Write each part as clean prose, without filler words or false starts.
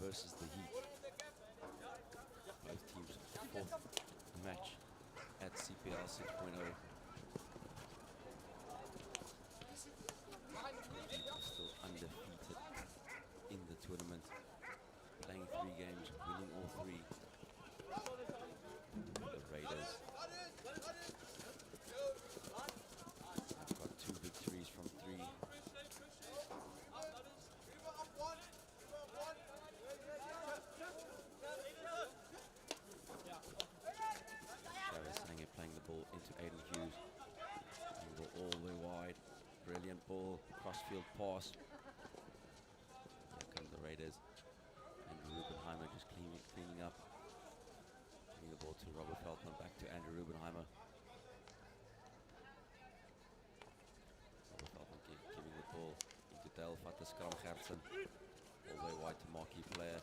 versus the Heat. Both teams' fourth match at CPL 6.0. Still undefeated in the tournament, playing 3 games, winning all 3. The Raiders got 2 victories from 3. Chavez Sanger playing the ball into Aiden Hughes. Playing the ball all the way wide. Brilliant ball, crossfield pass. Here come the Raiders. And Rubenheimer just cleaning up. Giving the ball to Robert Feldman, back to Andrew Rubenheimer. Robert Feldman giving the ball into Dale Fatta Skramgertsen. All the way wide to marquee player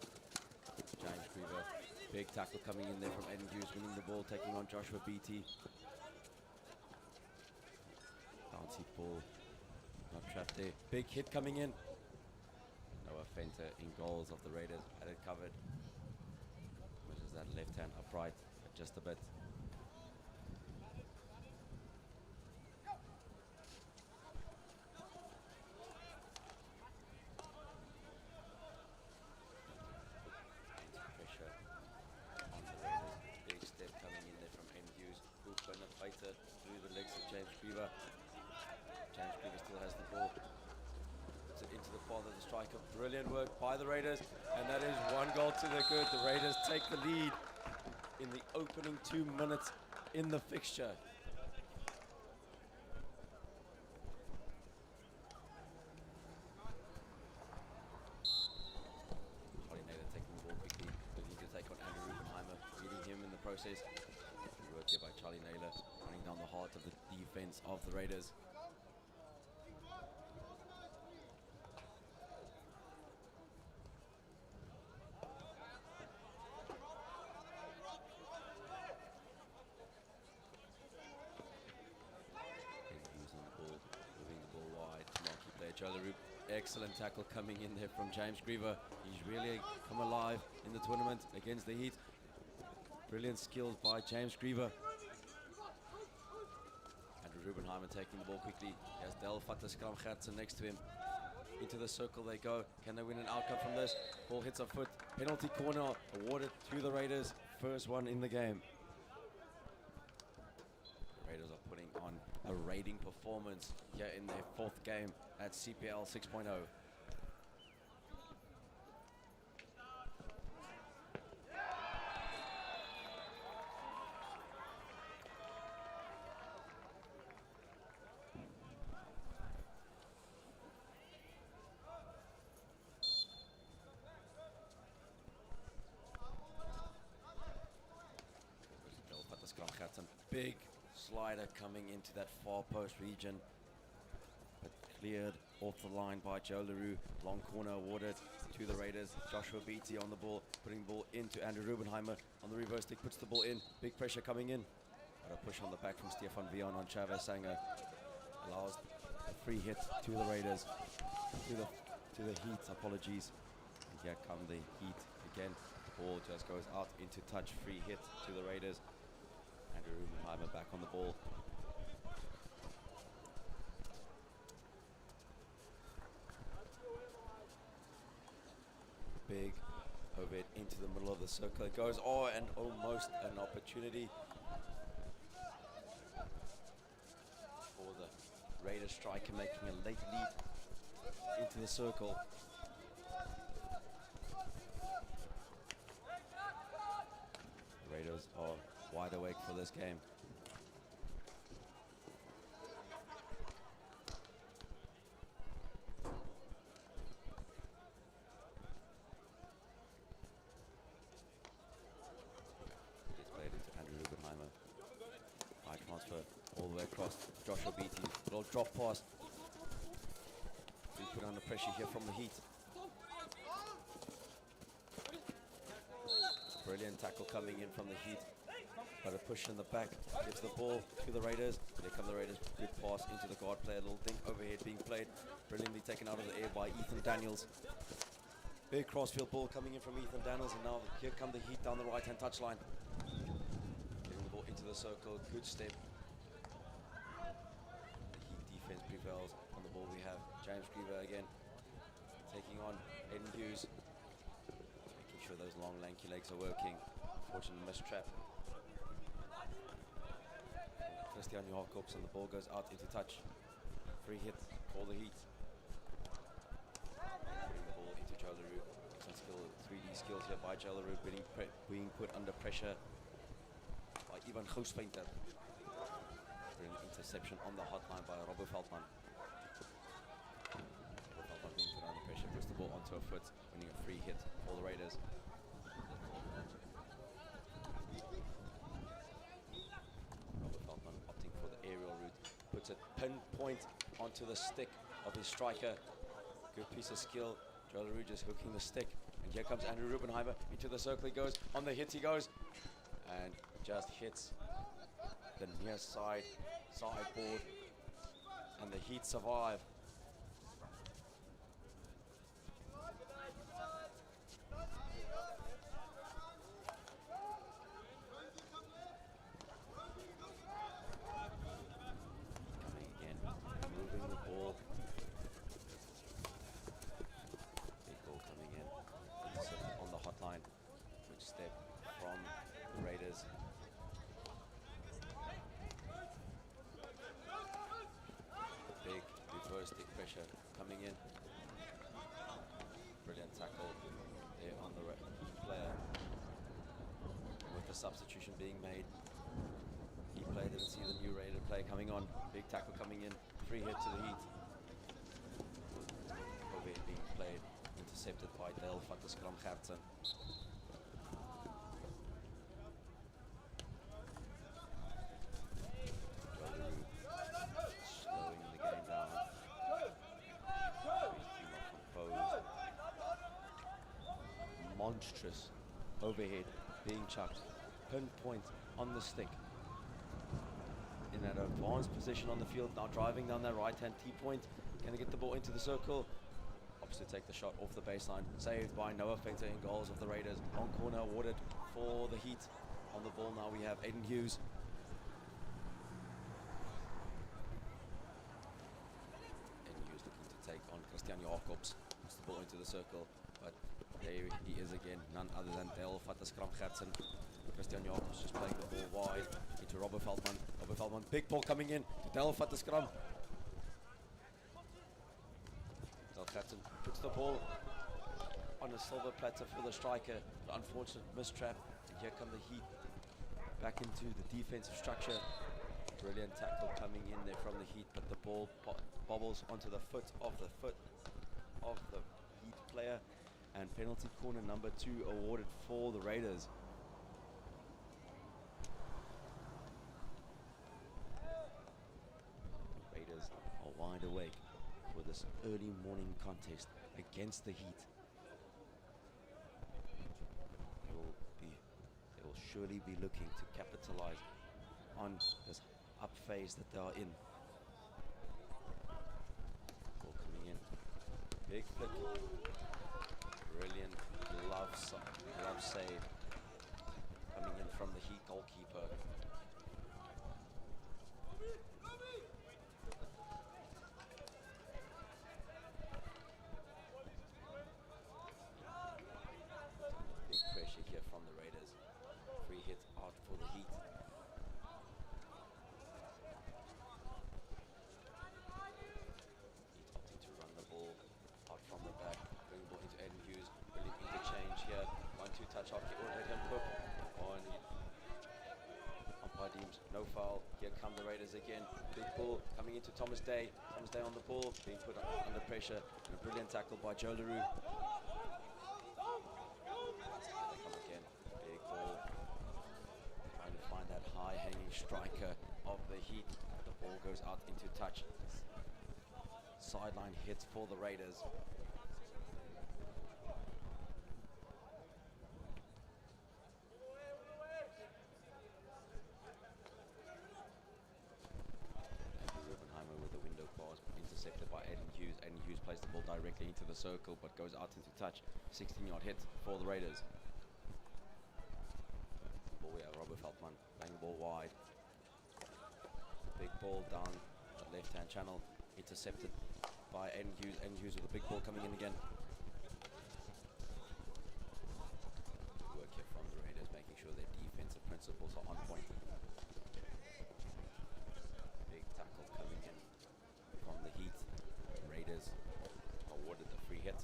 James Griever. Big tackle coming in there from Aiden Hughes, winning the ball, taking on Joshua Beatty. Bouncy ball, not trapped there. Big hit coming in. Noah Fenter in goals of the Raiders, had it covered. Pushes that left hand upright just a bit. Pressure on the Raiders. Big step coming in there from Aiden Hughes. Hook and a fighter through the legs of James Griever. James Griever still has the ball. Puts it into the path of the striker. Brilliant work by the Raiders. And that is 1 goal to the good. The Raiders take the lead in the opening 2 minutes in the fixture. Charlie Naylor taking the ball quickly, looking to take on Andrew Rubenheimer, beating him in the process. Good work here by Charlie Naylor, running down the heart of the defense of the Raiders. Moving the ball wide to marquee player Joe LaRue. Excellent tackle coming in there from James Griever. He's really come alive in the tournament against the Heat. Brilliant skills by James Griever. Andrew Rubenheimer taking the ball quickly. He has Del Fatta Skramgertsen next to him. Into the circle they go. Can they win an outcome from this? Ball hits a foot. Penalty corner awarded to the Raiders. First one in the game. Raiders are putting on a raiding performance here in their 4th game at CPL 6.0. Big slider coming into that far post region, but cleared off the line by Joe LaRue. Long corner awarded to the Raiders. Joshua Beatty on the ball, putting the ball into Andrew Rubenheimer on the reverse stick, puts the ball in. Big pressure coming in. But a push on the back from Stefan Vion on Chavez Sanger allows a free hit to the Raiders, to the Heat, apologies. And here come the Heat again. The ball just goes out into touch, free hit to the Raiders. Andrew Rubenheimer back on the ball. Big overhead into the middle of the circle. It goes, and almost an opportunity for the Raiders striker, making a late lead into the circle. The Raiders are wide awake for this game. Gets played into Andrew Rubenheimer. High transfer all the way across. Joshua Beatty, little drop pass. Being put under pressure here from the Heat. Brilliant tackle coming in from the Heat. But a push in the back, gives the ball to the Raiders. Here come the Raiders, good pass into the guard player. Little dink overhead being played. Brilliantly taken out of the air by Ethan Daniels. Big crossfield ball coming in from Ethan Daniels, and now here come the Heat down the right-hand touchline. Getting the ball into the circle, good step. The Heat defense prevails. On the ball we have James Griever again, taking on Aiden Hughes. Making sure those long lanky legs are working. Unfortunate mistrap. Christian Jacobs, and the ball goes out into touch. Free hit for the Heat. Putting the ball into Joe LaRue. Excellent skill, 3D skills here by Joe LaRue, being put under pressure by Ivan Gouspainter. An interception on the hotline by Robert Veldman. Robert Veldman being put under pressure, puts the ball onto a foot, winning a free hit for the Raiders. Robert Veldman opting for the aerial route, puts a pinpoint onto the stick of his striker. Good piece of skill. Joe LaRue just hooking the stick. And here comes Andrew Rubenheimer. Into the circle he goes. On the hit he goes. And just hits the near sideboard. And the Heat survive. Coming again. Moving the ball. Big ball coming in. Intercepted on the hotline. Good step from the Raiders. Big reverse stick pressure coming in. Brilliant tackle there on the player. With the substitution being made, he player didn't see the new Raider player coming on. Big tackle coming in. Free hit to the Heat. Overhead being played. Intercepted by Dale Fatterskram Gertsen. Slowing the game down. Composed. Monstrous overhead being chucked. Pinpoint on the stick. In that advanced position on the field, now driving down that right-hand T-point. Can they get the ball into the circle? Opposite take the shot off the baseline. Saved by Noah Fenter in goals of the Raiders. Long corner awarded for the Heat. On the ball now we have Aiden Hughes. Aiden Hughes looking to take on Christian Jacobs. Puts the ball into the circle, but there he is again. None other than Dale Fatterskram Gertsen. Christian Jacobs just playing the ball wide into Robert Veldman. Robert Veldman, big ball coming in to Dale Fatterskram. Dale Gertsen puts the ball on a silver platter for the striker. The unfortunate mistrap. And here come the Heat back into the defensive structure. Brilliant tackle coming in there from the Heat, but the ball bobbles onto the foot of the Heat player. And penalty corner number 2 awarded for the Raiders. Raiders are wide awake for this early morning contest against the Heat. They will surely be looking to capitalize on this up phase that they are in. Ball coming in. Big flick. Brilliant glove save coming in from the Heat goalkeeper. Big pressure here from the Raiders. Free hit out for the Heat. Heat opting to run the ball out from the back. Bring the ball into Aiden Hughes. Brilliant interchange here. 1-2 touch off. On umpire deems no foul. Here come the Raiders again. Big ball coming into Thomas Day. Thomas Day on the ball, being put under pressure. And a brilliant tackle by Joe LaRue. Come again. Big ball. Trying to find that high-hanging striker of the Heat. The ball goes out into touch. Sideline hits for the Raiders. Rubenheimer with the window pass, intercepted by Aiden Hughes. Aiden Hughes plays the ball directly directly into the circle, but goes out into touch. 16-yard hit for the Raiders. Ball, we have Robert Feldman playing the ball wide. Big ball down the left-hand channel, intercepted by Aiden Hughes. Aiden Hughes with a big ball coming in again. Work here from the Raiders, making sure their defensive principles are on point. Big tackle coming in from the Heat. Raiders awarded the free hit.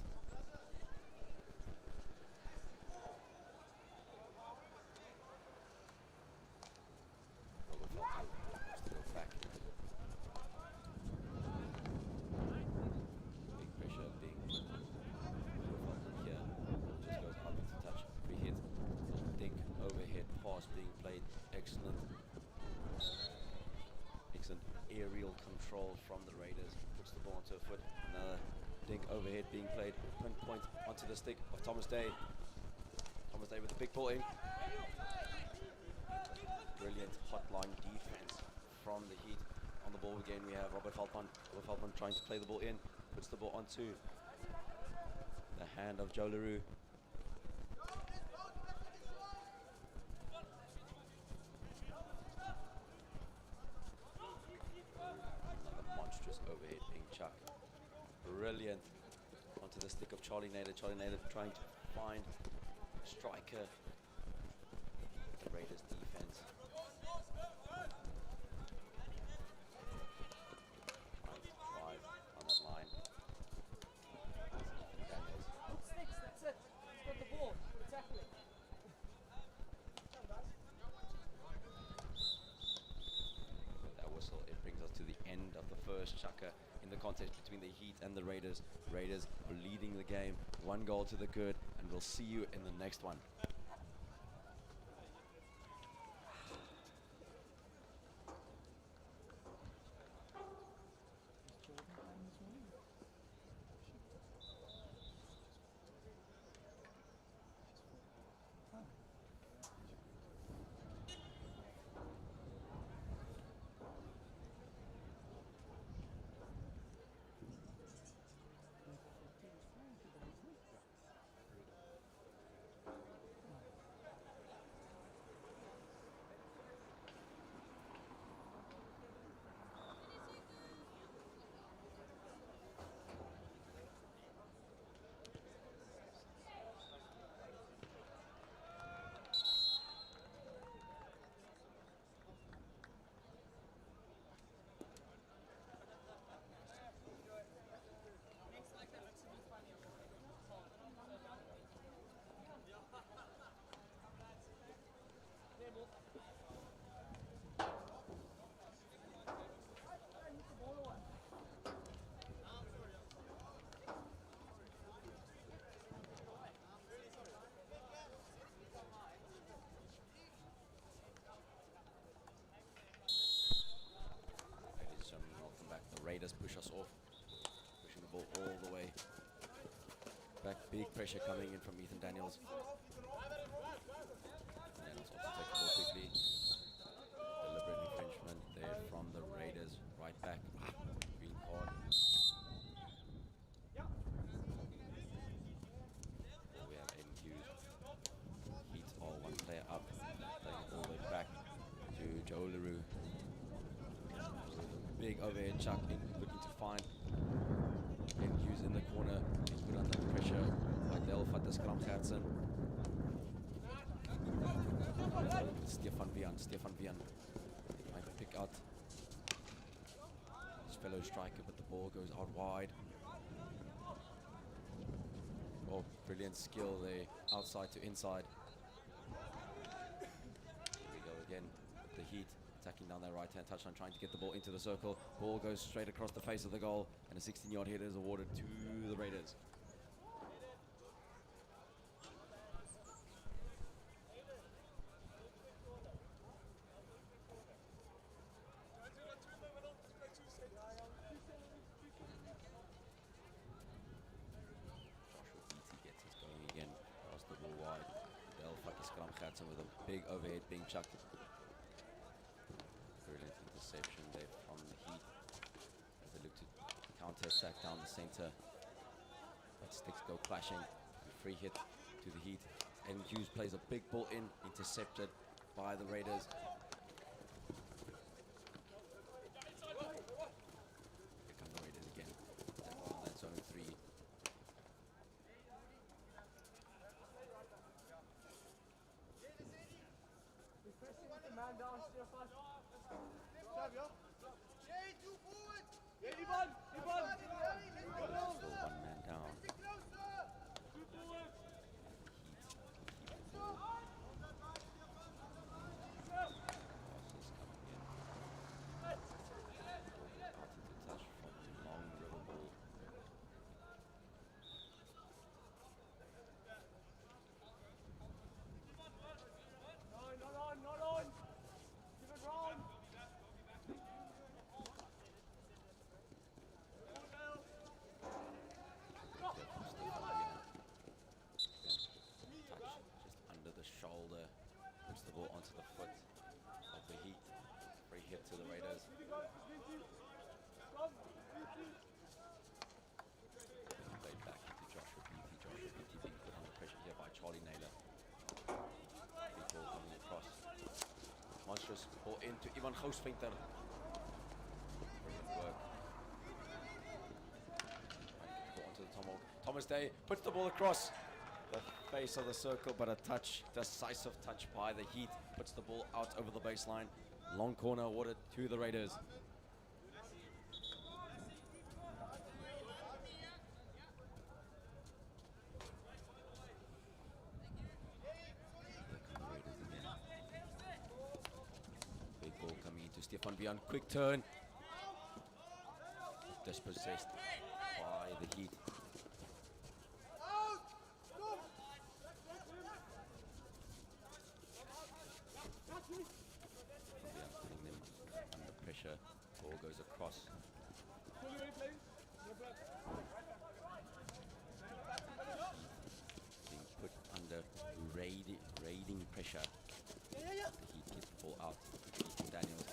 Robert Feldman wants to go back. Big pressure being put on Robert Feldman here. Just goes out into touch. Free hit. Dink overhead pass being played. Excellent aerial control from the Raiders. Puts the ball onto a foot. Another dink overhead being played. Pinpoint onto the stick of Thomas Day. Thomas Day with the big ball in. Brilliant hotline defense from the Heat. On the ball again, we have Robert Feldman. Robert Feldman trying to play the ball in. Puts the ball onto the hand of Joe LaRue. Overhead being chucked. Brilliant. Onto the stick of Charlie Nader. Charlie Nader trying to find striker. The Raiders defense. Trying to drive on that line. Daniels. Sticks, that's it. He's got the ball. Tackle it. With that whistle, it brings us to the end of the first chukker in the contest between the Heat and the Raiders. Raiders are leading the game, 1 goal to the good, and we'll see you in the next one. Raiders push us off, pushing the ball all the way back. Big pressure coming in from Ethan Daniels. Daniels also takes the ball quickly. Deliberate infringement there from the Raiders. Right back, green card. We have Aiden Hughes. Heat all one player up, playing all the way back to Joe LaRue. Big overhead chuck in, looking to find Aiden Hughes in the corner, being put under pressure by Delphat the scrum Gertsen. Stefan Vian trying to pick out his fellow striker, but the ball goes out wide. Oh, brilliant skill there, outside to inside. Here we go again with the Heat. Attacking down their right-hand touchline, trying to get the ball into the circle. Ball goes straight across the face of the goal, and a 16-yard hit is awarded to the Raiders. With a big overhead being chucked. Brilliant interception there from the Heat as they look to counter-attack down the center. But sticks go clashing. Free hit to the Heat. And Hughes plays a big ball in, intercepted by the Raiders. Here come the Raiders again. That's zone 3. Refreshing with the man down, Stefan. Still one man down. Not on. Give it round. Touch just under the shoulder, puts the ball onto the foot of the Heat. Free hit to the Raiders. Played back into Joshua Beatty. Joshua Beatty being put under pressure here by Charlie Naylor. Big ball coming across. Monstrous ball into Ivan Goosvinter. Brilliant work. Ball onto the Tomahawk. Thomas Day puts the ball across the face of the circle, but a touch, decisive touch by the Heat, puts the ball out over the baseline. Long corner awarded to the Raiders. Big ball coming into Stefan Bian, quick turn. Dispossessed by the Heat. Putting them under pressure. Ball goes across. Being put under raiding pressure. The Heat gets the ball out. Ethan Daniels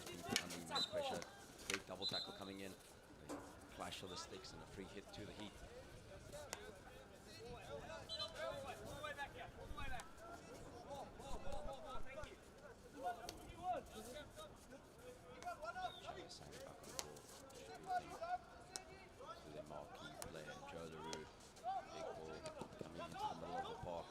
being put under immense pressure. Big double tackle coming in. The clash of the sticks and a free hit to the Heat. The marquee player, Joe LaRue. Big ball coming into the middle of the park.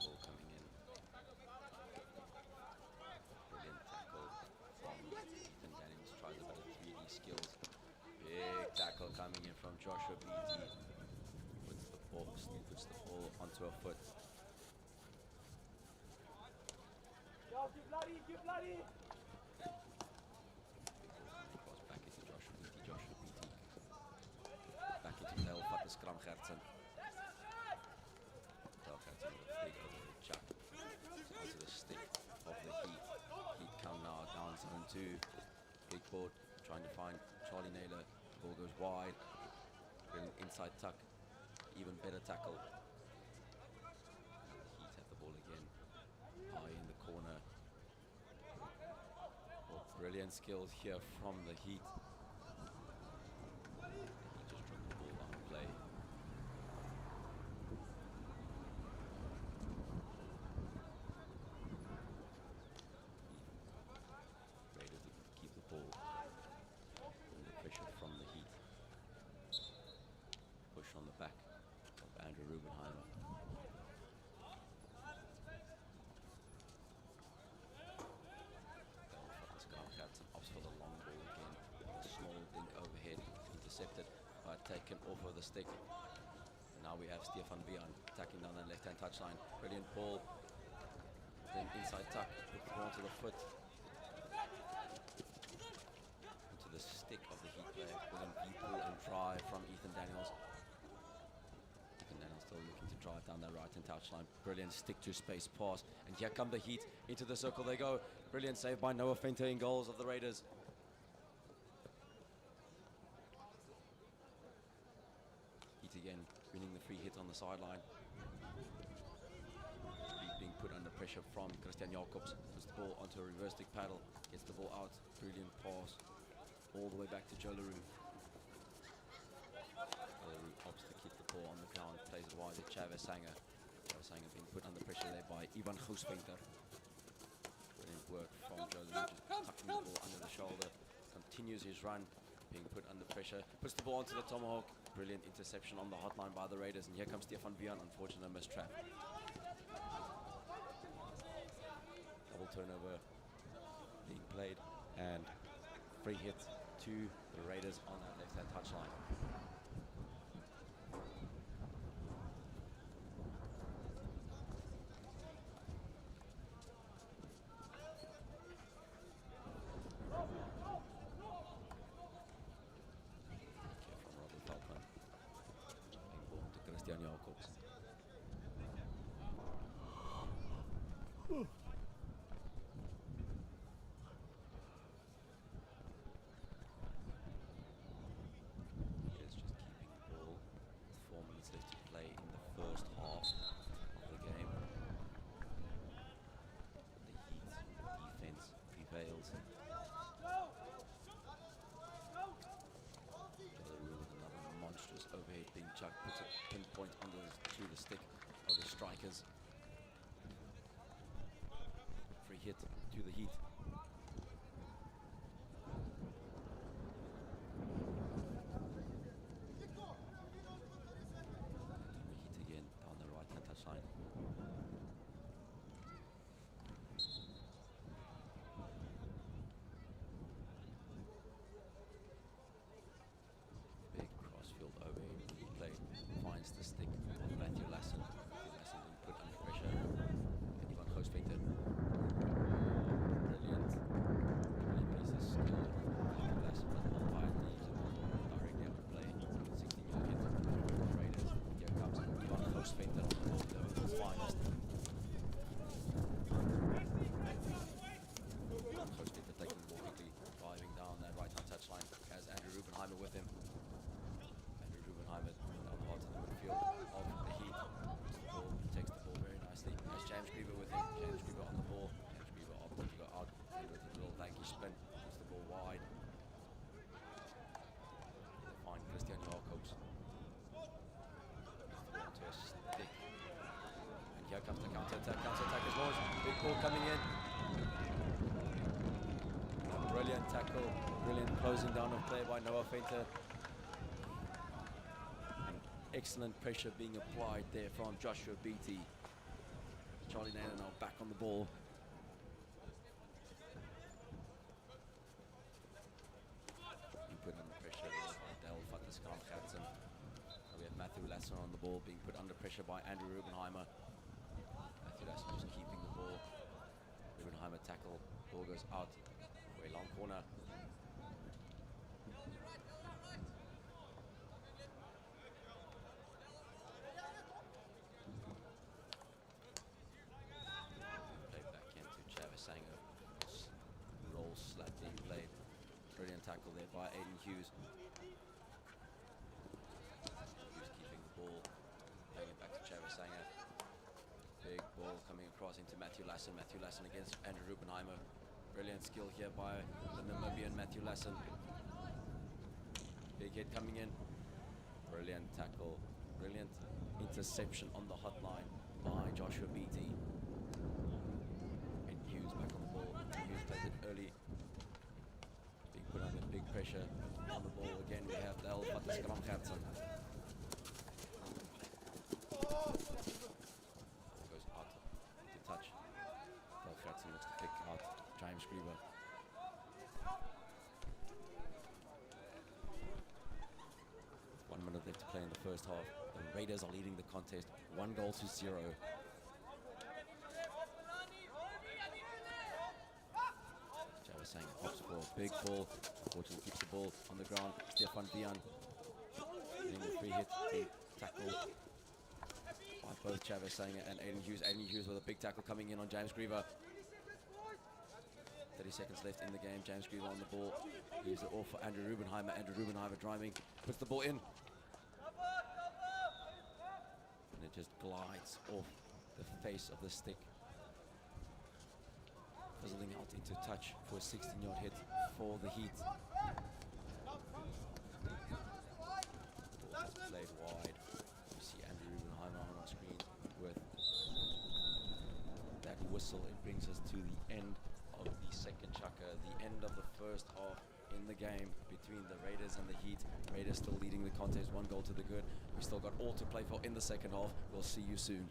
Ball coming in. Brilliant tackle from Ethan Daniels. Tries a bit of 3D skills. Big tackle coming in from Joshua Beatty. Puts the ball onto a foot. Give bloody. Cross back into Joshua Beatty. Back into Del vat the scrum Gertsen. Del Gertsen with a big overhead chuck onto the stick of the Heat. Heat come now down zone 2. Big board trying to find Charlie Naylor. Ball goes wide. Brilliant inside tuck. Even better tackle. Heat have the ball again. High in the corner. Oh, brilliant skills here from the Heat. He just dropped the ball on play. Raiders keep the ball under pressure from the Heat. Push on the back of Andrew Rubenheimer. Gertsen opts for the long ball again. A small dink overhead, intercepted, but taken off of the stick. Now we have Stefan Bian attacking down the left-hand touchline. Brilliant ball. Then inside tuck, put the ball to the foot. Into the stick of the Heat player. Brilliant V-pull and try from Ethan Daniels. Ethan Daniels Still looking to drive down that right-hand touchline. Brilliant stick-to-space pass. And here come the Heat. Into the circle they go. Brilliant save by Noah Fenter in goals of the Raiders. Heat again, winning the free hit on the sideline. Heat being put under pressure from Christian Jacobs. Puts the ball onto a reverse stick paddle. Gets the ball out. Brilliant pass. All the way back to Joe LaRue. LaRue opts to keep the ball on the ground. Plays it wide to Chavez Sanger. Chavez Sanger being put under pressure there by Ivan Goosventer. Brilliant work from Joe LaRue. Just tucking the ball under the shoulder. Continues his run. Being put under pressure. Puts the ball onto the tomahawk. Brilliant interception on the hotline by the Raiders. And here comes Stefan Vian. Unfortunate mistrap. Double turnover being played. And free hit to the Raiders on that left-hand touchline. Jacobs. He is just keeping the ball with 4 minutes left to play in the first half of the game. The Heat defense prevails. Another monstrous overhead being chucked, puts a pinpoint to the stick of the strikers. Free hit to the Heat. Heat again down the right-hand touchline. Big crossfield overhead play finds the stick of Matthew Lassen. Lassen being put under pressure. And Ivan Goosventer. Brilliant piece of skill from Matthew Lassen, but the umpire leaves the ball directly out of play. 16-yard hit for the Raiders. Here comes Ivan Goosventer on the ball, the finest. Goosventer taking the ball quickly, driving down that right-hand touchline, has Andrew Rubenheimer with him. Andrew Rubenheimer down the heart of the midfield of the Heat. Takes the ball very nicely. Has James Grieber with him. James Grieber on the ball. James Grieber opted to go out with a little lanky spin. Puts the ball wide. They find Christian Jacobs. Puts the ball onto a stick. And here comes the counter-attack. Counter-attack is launched. Big ball coming in. A brilliant tackle. Brilliant closing down of play by Noah Fenter. Excellent pressure being applied there from Joshua Beatty. Charlie Naylor now back on the ball. Being put under pressure by Del Fataskamkhatsen. We have Matthew Lassen on the ball being put under pressure by Andrew Rubenheimer. Matthew Lassen just keeping the ball. Rubenheimer tackle. Ball goes out. Way long corner. Sanger. Roll slap being played. Brilliant tackle there by Aiden Hughes. Hughes keeping the ball. Playing it back to Chavez Sanger. Big ball coming across into Matthew Lassen. Matthew Lassen against Andrew Rubenheimer. Brilliant skill here by the Namibian Matthew Lassen. Big hit coming in. Brilliant tackle. Brilliant interception on the hotline by Joshua Beatty. Hughes back on the ball. Hughes plays it early. Being put under big pressure on the ball again. We have Del Fataskamkhatsen. Goes out to touch. Del Khatsen looks to pick out James Grieber. With 1 minute left to play in the first half. The Raiders are leading the contest 1-0. Saying hops for a big ball. Unfortunately keeps the ball on the ground. Stefan Vian getting the free hit, big tackle. both Chavez Sanger and Aiden Hughes. Aiden Hughes with a big tackle coming in on James Griever. 30 seconds left in the game. James Griever on the ball. Leaves it off for Andrew Rubenheimer. Andrew Rubenheimer driving, puts the ball in. And it just glides off the face of the stick, fizzling out into touch for a 16-yard hit for the Heat. Ball played wide. You see Andrew Rubenheimer on our screen with that whistle. It brings us to the end of the second chukker, the end of the first half in the game between the Raiders and the Heat. Raiders still leading the contest, 1 goal to the good. We still got all to play for in the second half. We'll see you soon.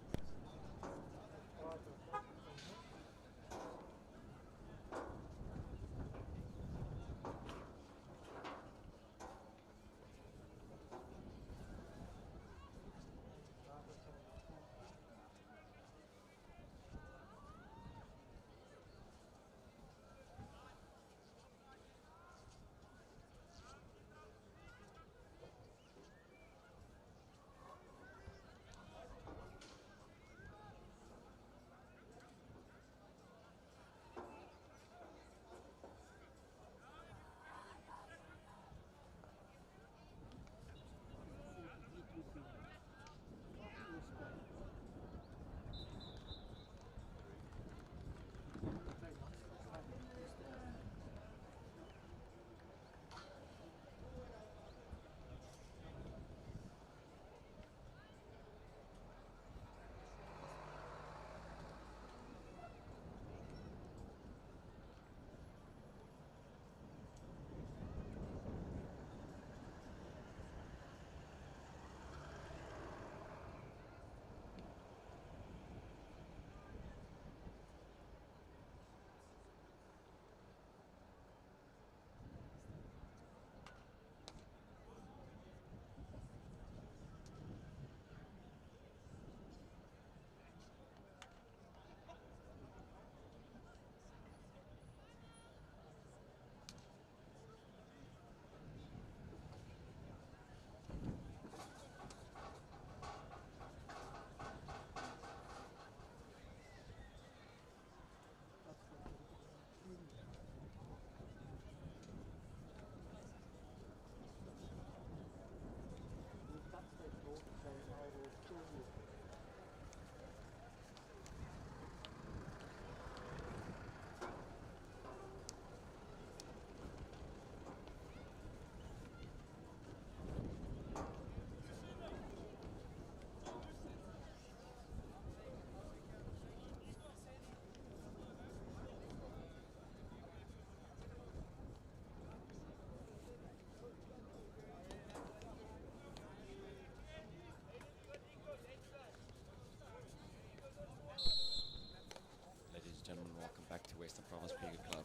Welcome back to Western Province Cricket Club.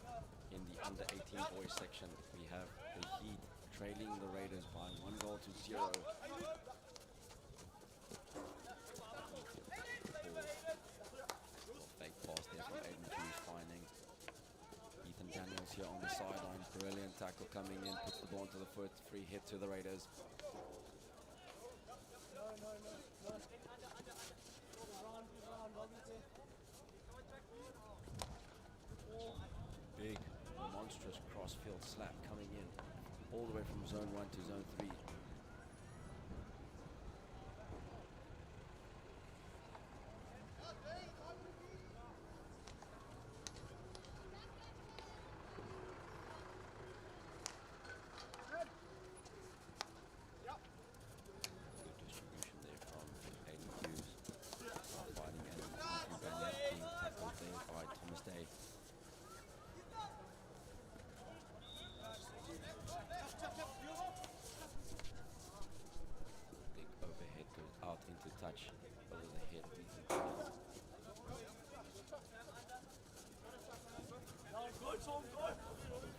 In the under-18 boys section, we have the Heat trailing the Raiders by 1 goal to 0. Fake pass there from Aiden Hughes finding Ethan Daniels here on the sideline. Brilliant tackle coming in, puts the ball into the foot. Free hit to the Raiders. Big, monstrous cross-field slap coming in all the way from zone 1 to zone 3. Good distribution there from Aiden Hughes. Fighting and being tackled there by Thomas Day. Big overhead goes out into touch over the head of Ethan Daniels.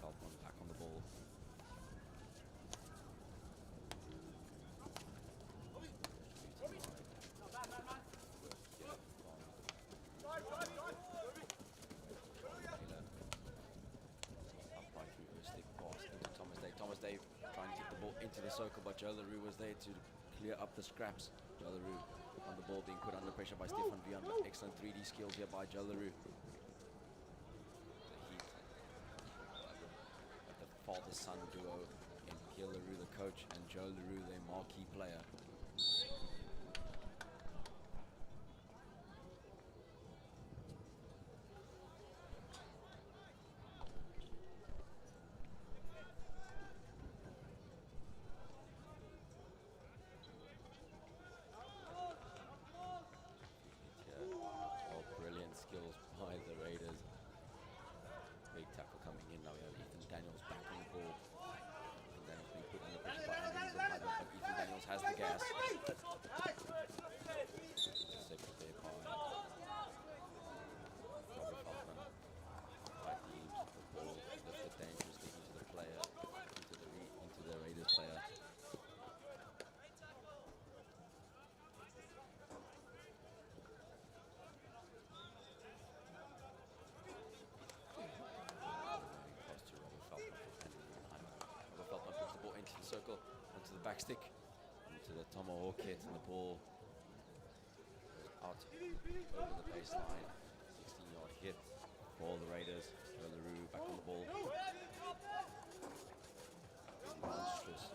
Falcon back on the ball. Upright reverse stick pass into Thomas Day. Thomas Day trying to get the ball into the circle, but Joe LaRue was there to clear up the scraps. Joe LaRue on the ball, being put under pressure by Stefan Vian, but excellent 3D skills here by Joe LaRue. The Heat, the father-son duo in Pierre LaRue, the coach, and Joe LaRue, their marquee player. Skills by the Raiders. Big tackle coming in now. We have Ethan Daniels back on the ball. Ethan Daniels being put under pressure by Andrews, but Ethan Daniels has the gas. Intercepted there by Robert Falkman. Right leaves the ball lifted dangerously into the player, into the Raiders player. Circle onto the back stick, into the tomahawk hit, and the ball goes out over the baseline. 16-yard hit for the Raiders. Joe LaRue back on the ball. Monstrous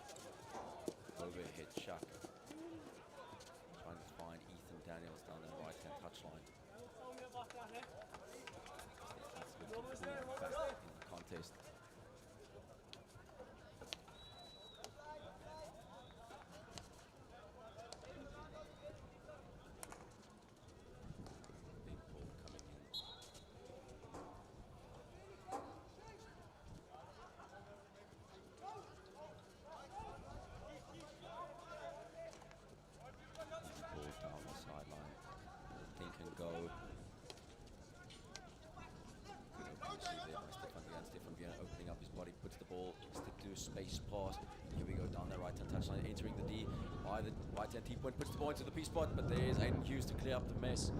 overhead chuck. Trying to find Ethan Daniels down the right-hand touchline. That's good to pull back in the contest. Space pass. Here we go down the right-hand touchline, entering the D by the right-hand T-point, puts the ball into the P-spot, but there's Aiden Hughes to clear up the mess.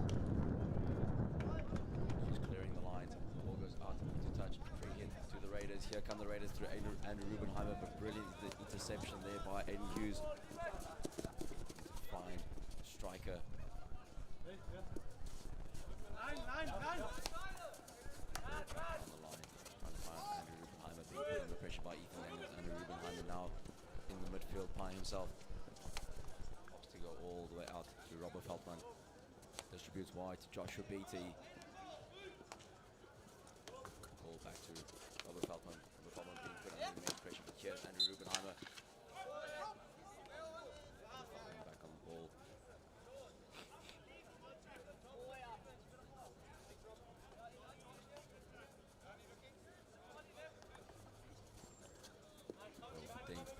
He's clearing the lines. The ball goes out into touch. Free hit to the Raiders. Here come the Raiders through Andrew Rubenheimer, but brilliant the interception there by Aiden Hughes. To find the striker. Under pressure by Ethan Daniels. Andrew Rubenheimer now in the midfield by himself. Has to go all the way out to Robert Feldman. Distributes wide to Joshua Beatty. Ball back to Robert Feldman. Robert Feldman being put under immense pressure, but here's Andrew Rubenheimer. Back on the ball.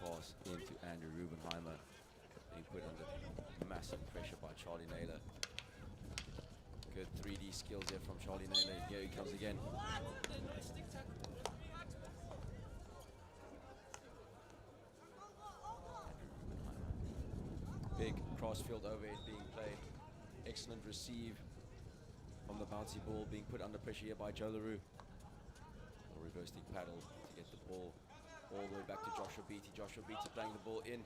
Pass into Andrew Rubenheimer, being put under massive pressure by Charlie Naylor. Good 3D skills there from Charlie Naylor. Here he comes again. Big cross-field overhead being played. Excellent receive from the bouncy ball, being put under pressure here by Joe LaRue. A reverse stick paddle to get the ball all the way back to Joshua Beatty. Joshua Beatty playing the ball in.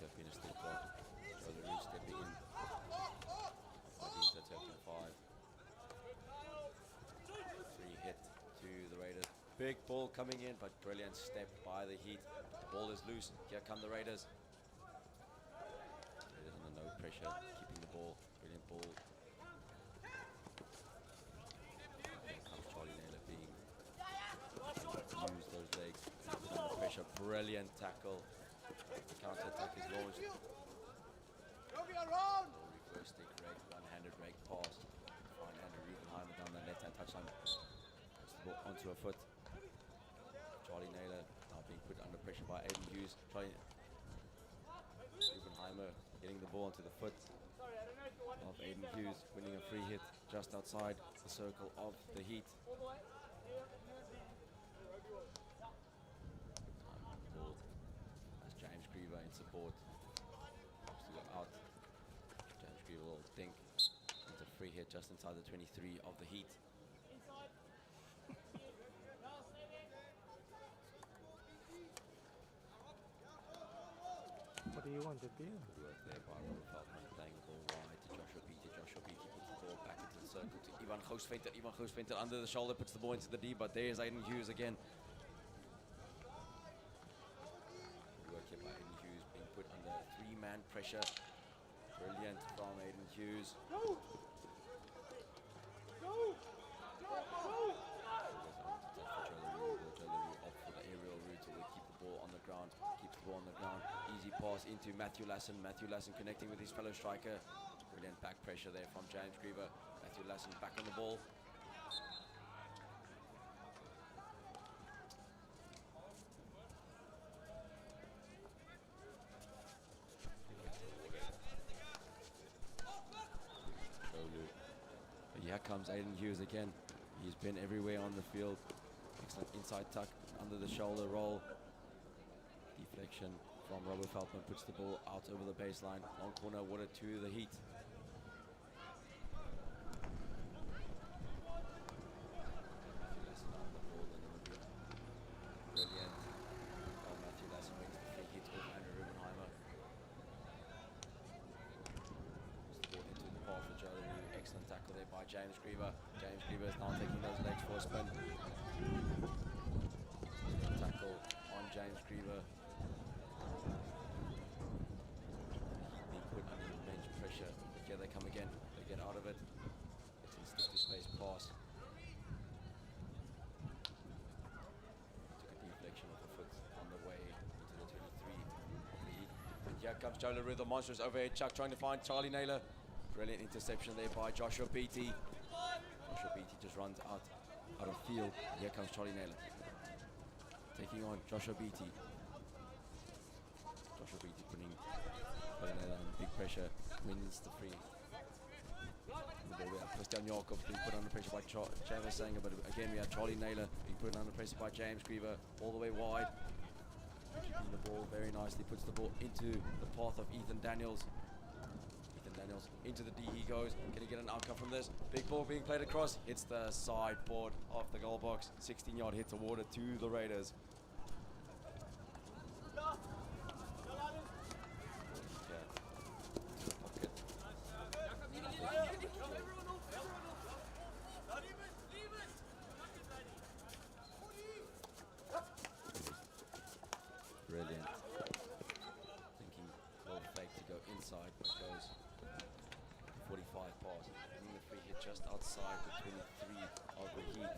Terpina still got Joe LaRue stepping in. Terpina 5. Free hit to the Raiders. Big ball coming in, but brilliant step by the Heat. The ball is loose. Here come the Raiders. Raiders under no pressure, keeping the ball. Brilliant ball. Use those legs, under pressure, brilliant tackle. The counter attack is launched. Reverse stick rake, one-handed rake pass. Find Andrew Rubenheimer down the left-hand touchline. Puts the ball onto a foot. Charlie Naylor now being put under pressure by Aiden Hughes. Charlie Rubenheimer getting the ball onto the foot of Aiden Hughes, winning a free hit just outside the circle of the Heat. In support, has to go out. James Griever will think it's a free hit just inside the 23 of the Heat. What do you want to do? Good work there by Robert Feldman, playing the ball wide to Joshua Beatty. Joshua Beatty puts the ball back into the circle to Ivan Groosventer. Ivan Groosventer under the shoulder, puts the ball into the D, but there's Aiden Hughes again. Good work here by Aiden Hughes, being put under three-man pressure. Brilliant from Aiden Hughes. Go! Go! Off for the aerial route, so they keep the ball on the ground. Keeps the ball on the ground. Easy pass into Matthew Lassen. Matthew Lassen connecting with his fellow striker. Brilliant back pressure there from James Griever. Matthew Lassen back on the ball. Here comes Aiden Hughes again. He's been everywhere on the field. Excellent inside tuck, under the shoulder roll. Deflection from Robert Feldman, puts the ball out over the baseline. Long corner awarded to the Heat. Brilliant. Matthew Lassen wins the free hit with Andrew Rubenheimer. Puts the ball into the path for Joe Lee. Excellent tackle there by James Griever. James Griever is now taking those legs for a spin. Tackle on James Griever. Being put under immense pressure. But here they come again. They get out of it. It's a stick to space pass. Took a deflection of the foot on the way into the 23 lead. And here comes Joe LaRue, the monstrous overhead chuck, trying to find Charlie Naylor. Brilliant interception there by Joshua Beatty. Joshua Beatty just runs out of field. Here comes Charlie Naylor. Taking on Joshua Beatty. Joshua Beatty putting Naylor on big pressure. Wins the free. Christian Yakov being put under pressure by Travis Sanger, but again we have Charlie Naylor being put under pressure by James Griever, all the way wide. Keeping the ball very nicely, puts the ball into the path of Ethan Daniels. Ethan Daniels into the D he goes. Can he get an outcome from this? Big ball being played across, hits the sideboard of the goal box. 16-yard hit awarded to the Raiders. Brilliant. Thinking low fake to go inside, but goes 45 pass. Hitting the free hit just outside the 23 of the Heat.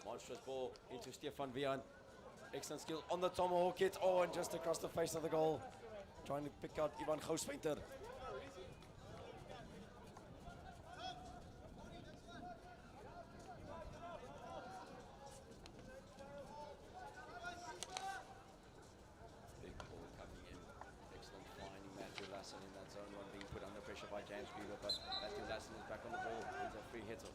Monstrous ball into Stefan Vian. Excellent skill on the tomahawk hit. Oh, and just across the face of the goal. Trying to pick out Ivan Groosventer. Big ball coming in. Excellent finding Matthew Lassen in that zone one, being put under pressure by James Griever, but Matthew Lassen is back on the ball. He's a free hitter.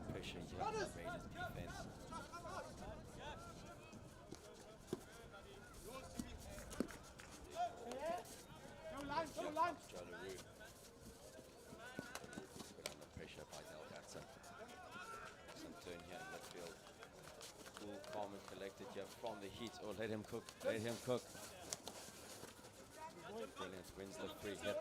Pressure here on the Raiders defense. Joe LaRue. Put under pressure by Del Gatza. Some turn here in midfield. Cool, calm and collected here from the Heat. Oh, let him cook. Let him cook. Brilliant. Wins the free hit.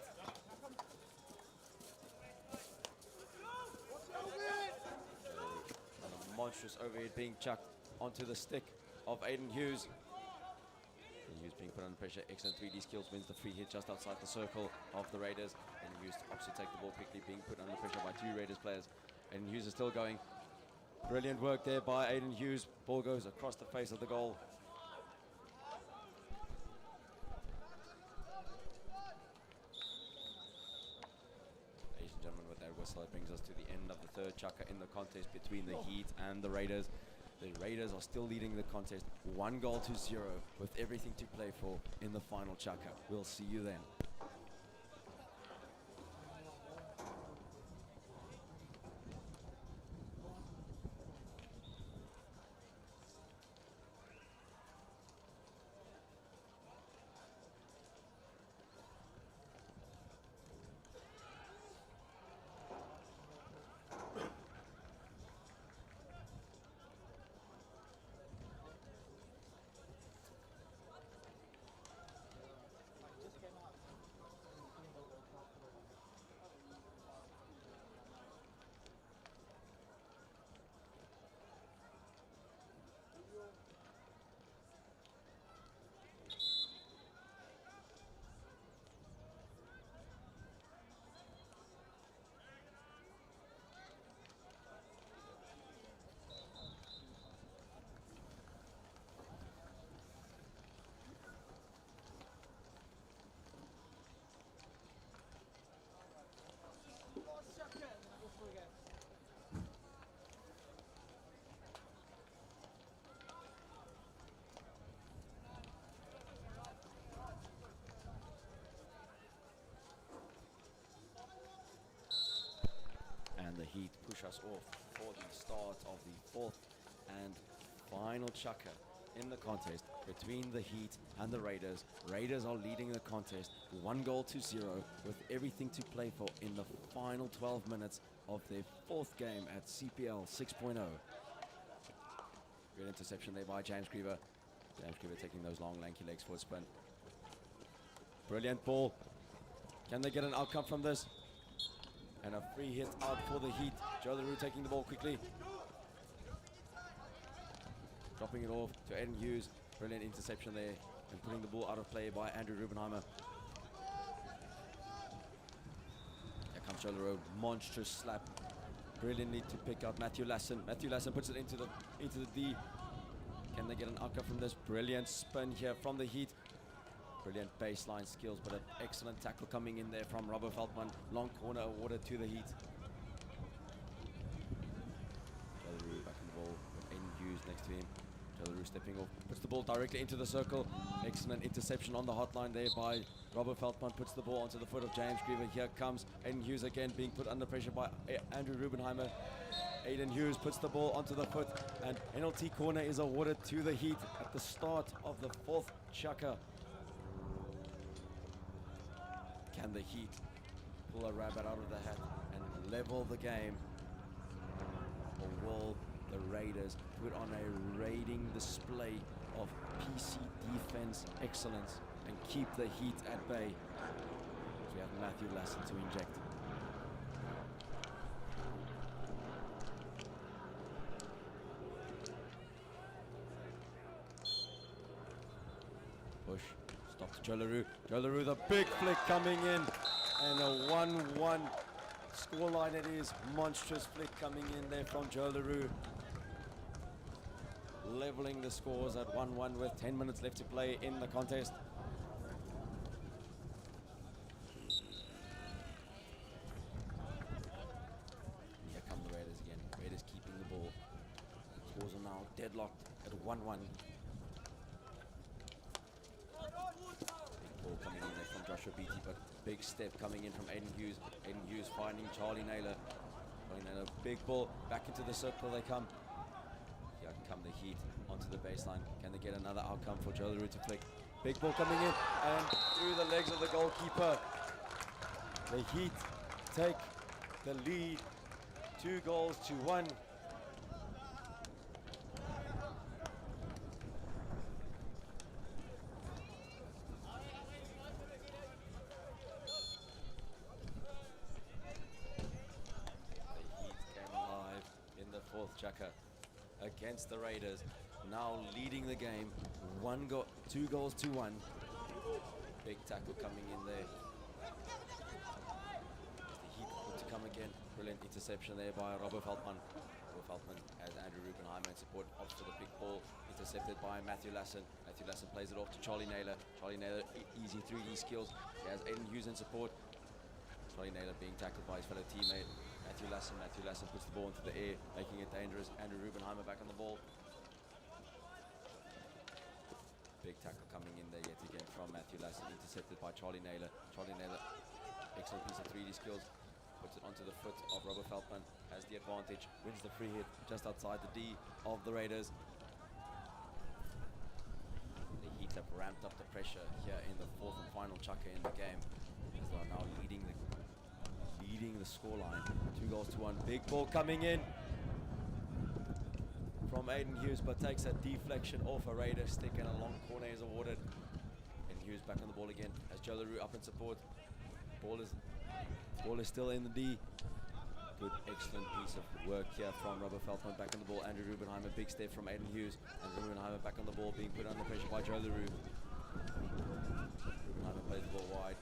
Monstrous overhead being chucked onto the stick of Aiden Hughes. Hughes being put under pressure. Excellent 3D skills, wins the free hit just outside the circle of the Raiders. And Hughes opts to take the ball quickly, being put under pressure by 2 Raiders players. And Hughes is still going. Brilliant work there by Aiden Hughes. Ball goes across the face of the goal. Ladies and gentlemen, with that whistle, it brings us to the end of the third chukker in the contest between the Heat and the Raiders. The Raiders are still leading the contest 1-0 with everything to play for in the final chukker. We'll see you then. And the Heat push us off for the start of the fourth and final chukker in the contest between the Heat and the Raiders. Raiders are leading the contest 1-0 with everything to play for in the final 12 minutes of their fourth game at CPL 6.0. Great interception there by James Griever. James Griever taking those long lanky legs for a spin. Brilliant ball. Can they get an outcome from this? And a free hit out for the Heat. Joe LaRue taking the ball quickly. Dropping it off to Aiden Hughes. Brilliant interception there. And putting the ball out of play by Andrew Rubenheimer. Here comes Joe LaRue. Monstrous slap. Brilliantly to pick out Matthew Lassen. Matthew Lassen puts it into the D. Can they get an outcome from this? Brilliant spin here from the Heat. Brilliant baseline skills, but an excellent tackle coming in there from Robert Feldman. Long corner awarded to the Heat. Joe LaRue back in the ball with Aiden Hughes next to him. Joe LaRue stepping off, puts the ball directly into the circle. Excellent interception on the hotline there by Robert Feldman. Puts the ball onto the foot of James Griever. Here comes Aiden Hughes again, being put under pressure by Andrew Rubenheimer. Aiden Hughes puts the ball onto the foot, and penalty corner is awarded to the Heat at the start of the fourth chukker. Can the Heat pull a rabbit out of the hat and level the game? Or will the Raiders put on a raiding display of PC defense excellence and keep the Heat at bay? So we have Matthew Lassen to inject. Push. Stop to Joe LaRue. Joe LaRue, the big flick coming in. And a 1-1 scoreline it is. Monstrous flick coming in there from Joe LaRue. Leveling the scores at 1-1 with 10 minutes left to play in the contest. Here come the Raiders again. Raiders keeping the ball. Scores are now deadlocked at 1-1. Coming in there from Joshua Beatty, but big step coming in from Aiden Hughes. Aiden Hughes finding Charlie Naylor. Charlie Naylor, big ball, back into the circle they come. Here come the Heat onto the baseline. Can they get another outcome for Joe LaRue to flick? Big ball coming in, and through the legs of the goalkeeper. The Heat take the lead, 2-1. Chukker against the Raiders. now leading the game. 2 goals to 1. Big tackle coming in there. The Heat good to come again. Brilliant interception there by Robert Feldman. Robert Feldman has Andrew Rubenheimer in support. Off for the big ball. Intercepted by Matthew Lassen. Matthew Lassen plays it off to Charlie Naylor. Charlie Naylor, easy 3D skills. He has Aiden Hughes in support. Charlie Naylor being tackled by his fellow teammate. Matthew Lassen puts the ball into the air, making it dangerous. Andrew Rubenheimer back on the ball. Big tackle coming in there yet again from Matthew Lassen, intercepted by Charlie Naylor. Charlie Naylor, excellent piece of 3D skills. Puts it onto the foot of Robert Feldman, has the advantage, wins the free hit just outside the D of the Raiders. The Heat have ramped up the pressure here in the 4th and final chukker in the game, as they are now leading the scoreline. 2 goals to 1. Big ball coming in from Aiden Hughes, but takes a deflection off a Raider stick, and a long corner is awarded. Aiden Hughes back on the ball again as Joe LaRue up in support. Ball is still in the D. Good, excellent piece of work here from Robert Feldman. Back on the ball, Andrew Rubenheimer. Big step from Aiden Hughes. Andrew Rubenheimer back on the ball, being put under pressure by Joe LaRue. Rubenheimer plays the ball wide,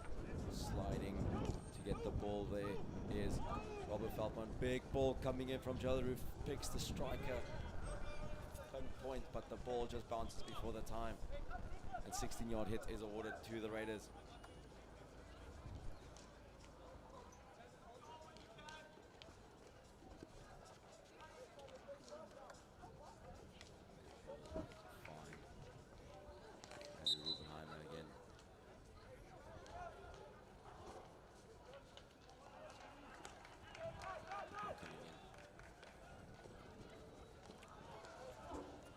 sliding to get the ball. There is Robert Feldman. Big ball coming in from Joe LaRue. Picks the striker. Point, but the ball just bounces before the time, and 16-yard hit is awarded to the Raiders. Fine. Andrew Rubenheimer again. Coming in.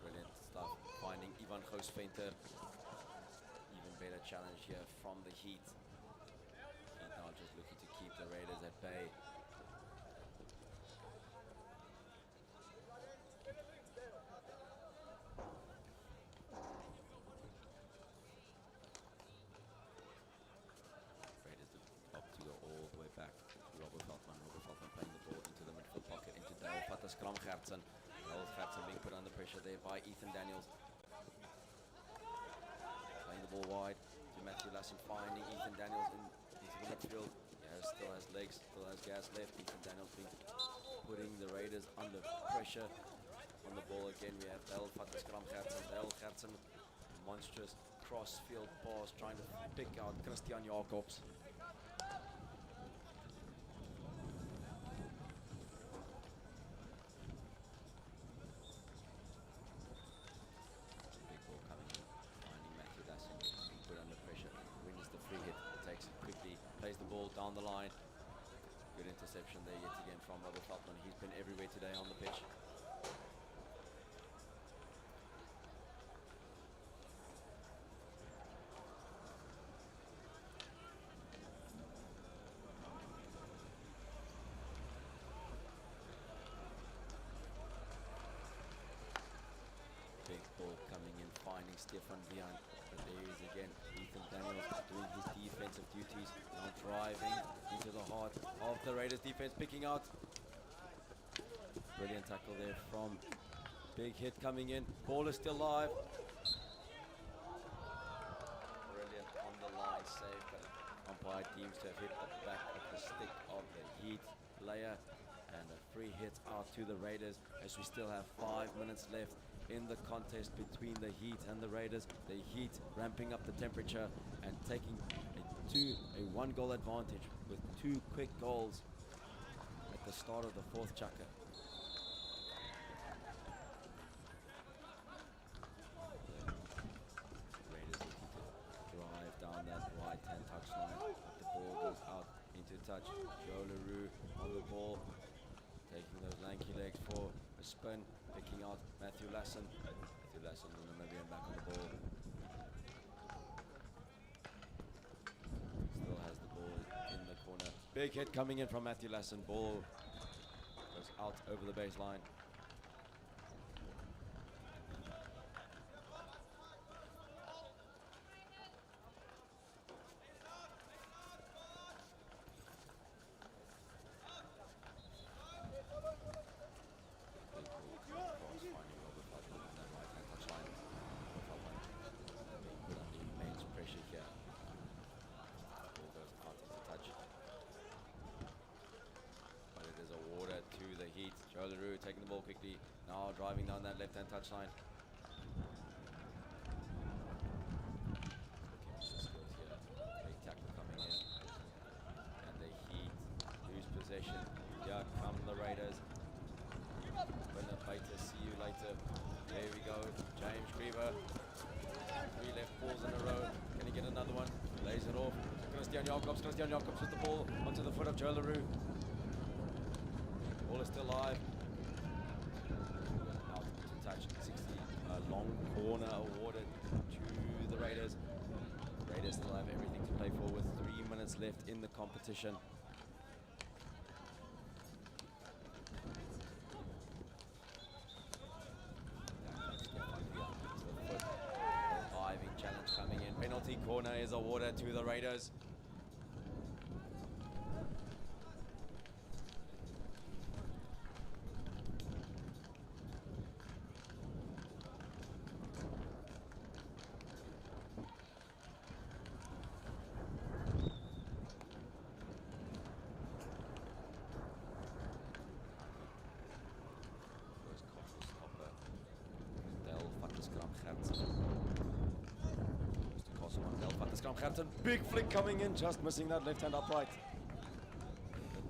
Brilliant stuff, finding Ivan Groosventer. Even better challenge here from the Heat. Heat now just looking to keep the Raiders at bay. Raiders up to go all the way back to Robert Feldman. Robert Feldman playing the ball into the midfield pocket, into Dale Fatas Kramgertsen. Gertsen being put under pressure there by Ethan Daniels. Playing the ball wide to Matthew Lassen, finding Ethan Daniels into the midfield. Still has legs, still has gas left. Ethan Daniels putting the Raiders under pressure. On the ball again, we have Dale Fatas Kramgertsen. Dale Gertsen, monstrous cross-field pass, trying to pick out Christian Jacobs. Down the line. Good interception there yet again from Robert Feldman. He's been everywhere today on the pitch. Big ball coming in, finding Stefan Vian. But there is again Ethan Daniels doing his defensive duties, now driving into the heart of the Raiders defense, picking out. Brilliant tackle there from Big hit coming in, ball is still live. Brilliant on the line save, but umpire deems to have hit the back of the stick of the Heat player, and a free hit out to the Raiders as we still have 5 minutes left in the contest between the Heat and the Raiders. The Heat ramping up the temperature and taking a 1-goal advantage with 2 quick goals at the start of the 4th chukker. Raiders looking to drive down that right-hand touchline, but the ball goes out into touch. Joe LaRue on the ball, taking those lanky legs for a spin, picking out Matthew Lassen. Matthew Lassen, the Namibian, back on the ball. Still has the ball in the corner. Big hit coming in from Matthew Lassen. Ball goes out over the baseline. now driving down that left-hand touchline. Big tackle coming in. And the Heat lose possession. Here come the Raiders. Later, see you later. There we go. James Griever. 3 left balls in a row. Can he get another one? Lays it off. Christian Jacobs with the ball onto the foot of Joe LaRue. Ball is still live. Out to touch. 60. Long corner awarded to the Raiders. Raiders still have everything to play for with 3 minutes left in the competition. Penalty corner is awarded to the Raiders. Big flick coming in, just missing that left-hand upright.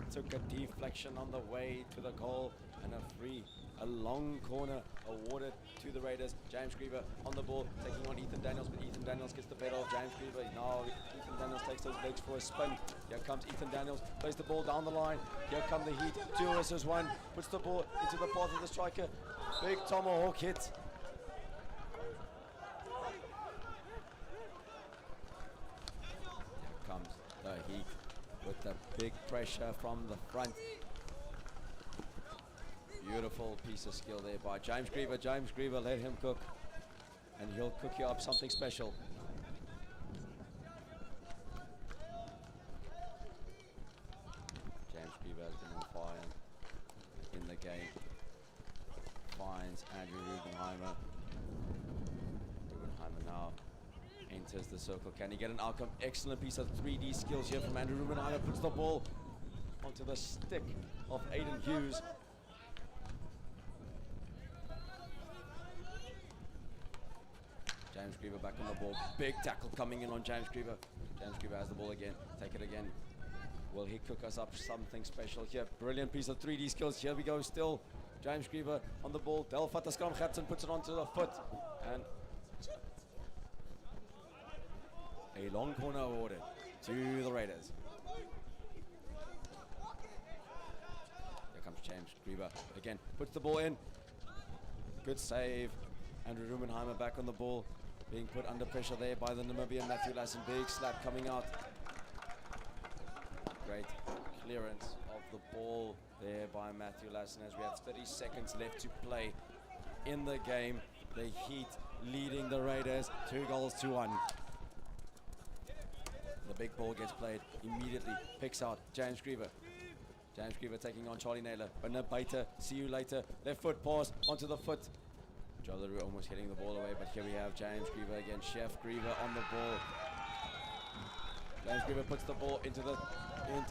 It took a deflection on the way to the goal, and a long corner awarded to the Raiders. James Griever on the ball, taking on Ethan Daniels, but Ethan Daniels gets the better of James Griever. Now Ethan Daniels takes those legs for a spin. Here comes Ethan Daniels, plays the ball down the line. Here come the Heat, 2 versus 1, puts the ball into the path of the striker. Big tomahawk hit. The Heat with the big pressure from the front. Beautiful piece of skill there by James Griever. James Griever, let him cook, and he'll cook you up something special. James Griever has been on fire in the game. Finds Andrew Rubenheimer. Rubenheimer now enters the circle. Can he get an outcome? Excellent piece of 3D skills here from Andrew Rubenheimer. Puts the ball onto the stick of Aiden Hughes. James Griever back on the ball. Big tackle coming in on James Griever. James Griever has the ball again. Take it again. Will he cook us up something special here? Brilliant piece of 3D skills. Here we go still. James Griever on the ball. Delfata Skramgertsen puts it onto the foot. And a long corner awarded to the Raiders. Here comes James Griever again. Puts the ball in. Good save. Andrew Rubenheimer back on the ball. Being put under pressure there by the Namibian Matthew Lassen. Big slap coming out. Great clearance of the ball there by Matthew Lassen as we have 30 seconds left to play in the game. The Heat leading the Raiders 2-1. The big ball gets played immediately. Picks out James Griever. James Griever taking on Charlie Naylor. Baita, see you later. Left foot pass onto the foot. Joe LaRue almost hitting the ball away, but here we have James Griever again. Chef Griever on the ball. James Griever puts the ball into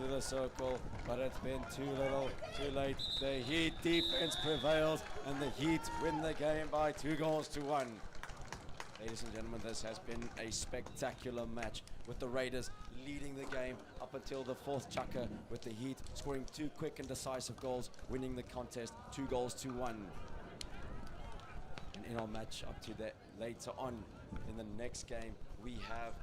the circle, but it's been too little, too late. The Heat defense prevails, and the Heat win the game by 2-1. Ladies and gentlemen, this has been a spectacular match with the Raiders leading the game up until the 4th chukker, with the Heat scoring 2 quick and decisive goals, winning the contest 2-1. And in our match up to that later on in the next game, we have